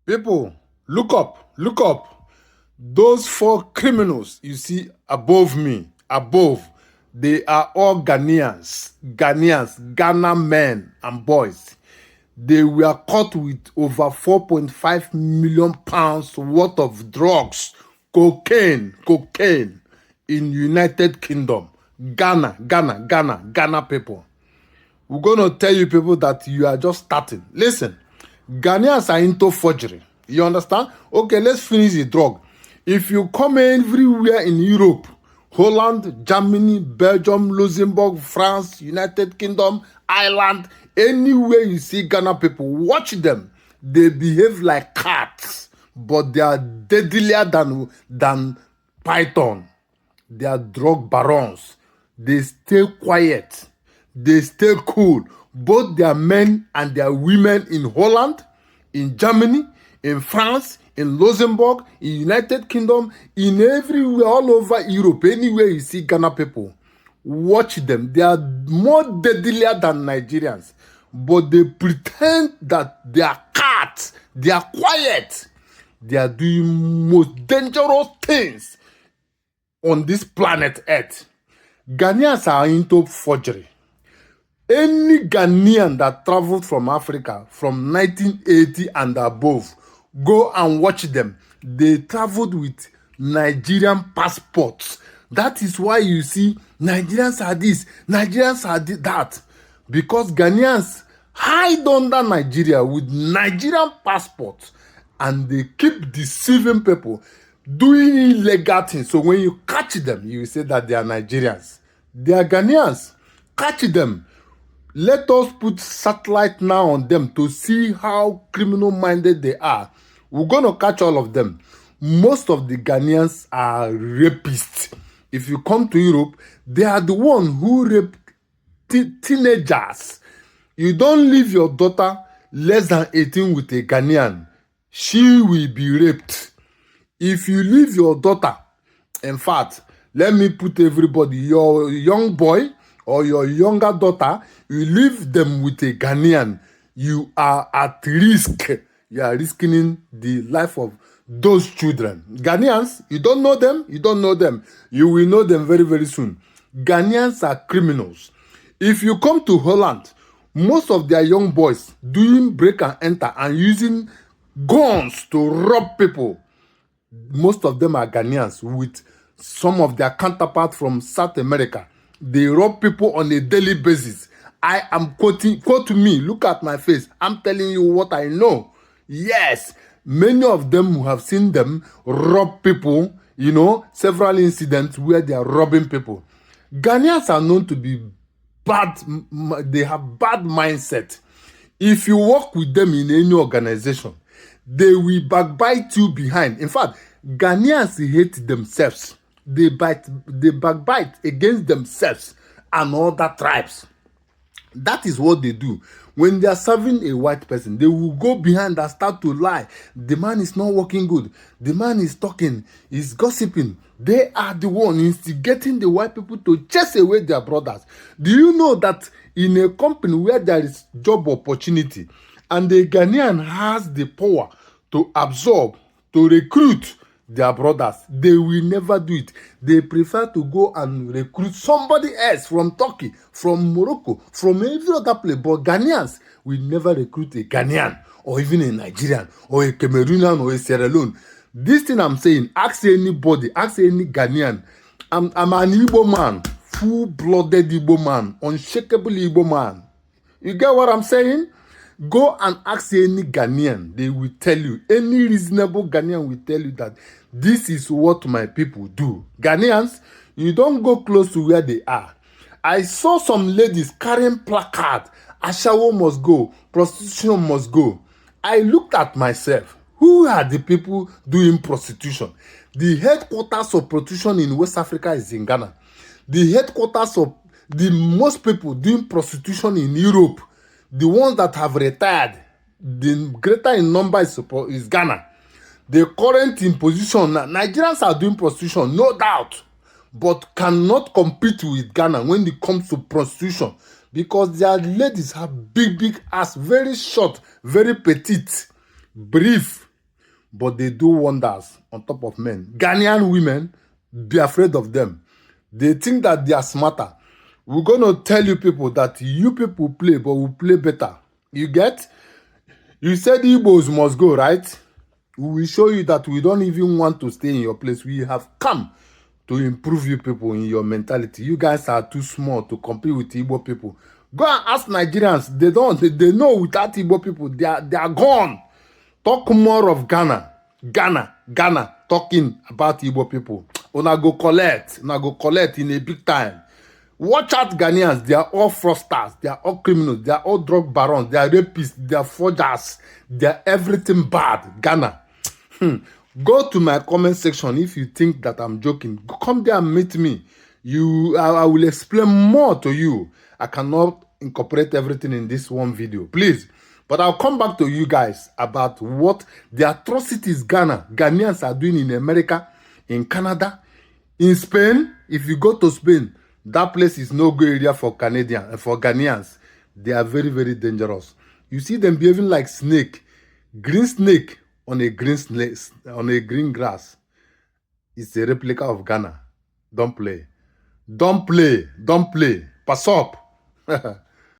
People, look up, look up. Those four criminals you see above me, they are all Ghanaians, Ghana men and boys. They were caught with over 4.5 million pounds worth of drugs, cocaine in United Kingdom. Ghana people. We're going to tell you people that you are just starting. Listen, Ghanaians are into forgery. You understand? Okay, let's finish the drug. If you come everywhere in Europe, Holland, Germany, Belgium, Luxembourg, France, United Kingdom, Ireland, anywhere you see Ghana people, watch them. They behave like cats, but they are deadlier than python. They are drug barons. They stay quiet. They stay cool. Both their men and their women in Holland, in Germany, in France, in Luxembourg, in United Kingdom, in everywhere, all over Europe, anywhere you see Ghana people, watch them. They are more deadlier than Nigerians, but they pretend that they are cats. They are quiet. They are doing most dangerous things on this planet Earth. Ghanaians are into forgery. Any Ghanaian that traveled from Africa from 1980 and above, go and watch them. They traveled with Nigerian passports. That is why you see Nigerians are this, Nigerians are that. Because Ghanaians hide under Nigeria with Nigerian passports and they keep deceiving people, doing illegal things. So when you catch them, you say that they are Nigerians. They are Ghanaians. Catch them. Let us put satellite now on them to see how criminal-minded they are. We're going to catch all of them. Most of the Ghanaians are rapists. If you come to Europe, they are the one who rape teenagers. You don't leave your daughter less than 18 with a Ghanaian. She will be raped. If you leave your daughter, in fact, let me put everybody, your young boy or your younger daughter, you leave them with a Ghanaian, you are at risk. You are risking the life of those children. Ghanaians, you don't know them, You will know them very, very soon. Ghanaians are criminals. If you come to Holland, most of their young boys doing break and enter and using guns to rob people. Most of them are Ghanaians with some of their counterparts from South America. They rob people on a daily basis. I am quote me, look at my face. I'm telling you what I know. Yes, many of them who have seen them rob people, several incidents where they are robbing people. Ghanaians are known to be bad. They have bad mindset. If you work with them in any organization, they will backbite you behind. In fact, Ghanaians hate themselves. They backbite against themselves and other tribes. That is what they do. When they are serving a white person, they will go behind and start to lie. The man is not working good. The man is talking, is gossiping. They are the one instigating the white people to chase away their brothers. Do you know that in a company where there is job opportunity and the Ghanaian has the power to absorb, to recruit their brothers, they will never do it. They prefer to go and recruit somebody else from Turkey, from Morocco, from every other place. But Ghanaians will never recruit a Ghanaian or even a Nigerian or a Cameroonian or a Sierra Leone. This thing I'm saying, ask anybody, ask any Ghanaian. I'm an Igbo man, full-blooded Igbo man, unshakable Igbo man. You get what I'm saying? Go and ask any Ghanaian. They will tell you, any reasonable Ghanaian will tell you that this is what my people do. Ghanaians, you don't go close to where they are. I saw some ladies carrying placards. Ashawo must go. Prostitution must go. I looked at myself. Who are the people doing prostitution? The headquarters of prostitution in West Africa is in Ghana. The headquarters of the most people doing prostitution in Europe, the ones that have retired, the greater in number is Ghana. The current in position, Nigerians are doing prostitution, no doubt, but cannot compete with Ghana when it comes to prostitution because their ladies have big ass, very short, very petite, brief. but they do wonders on top of men. Ghanaian women, be afraid of them. They think that they are smarter. We're going to tell you people that you people play, but we play better. You get? You said Igbos must go, right? We will show you that we don't even want to stay in your place. We have come to improve you people in your mentality. You guys are too small to compete with Igbo people. Go and ask Nigerians. They know without Igbo people, they are gone. Talk more of Ghana. Ghana, talking about Igbo people. Una go collect in a big time. Watch out, Ghanaians. They are all fraudsters. They are all criminals. They are all drug barons. They are rapists. They are forgers. They are everything bad. Ghana. Go to my comment section if you think that I'm joking. Come there and meet me. I will explain more to you. I cannot incorporate everything in this one video. Please. But I'll come back to you guys about what the atrocities Ghanaians are doing in America, in Canada, in Spain. If you go to Spain, that place is no good area for Ghanaians. They are very, very dangerous. You see them behaving like green snake on a green grass. It's a replica of Ghana. Don't play. Pass up.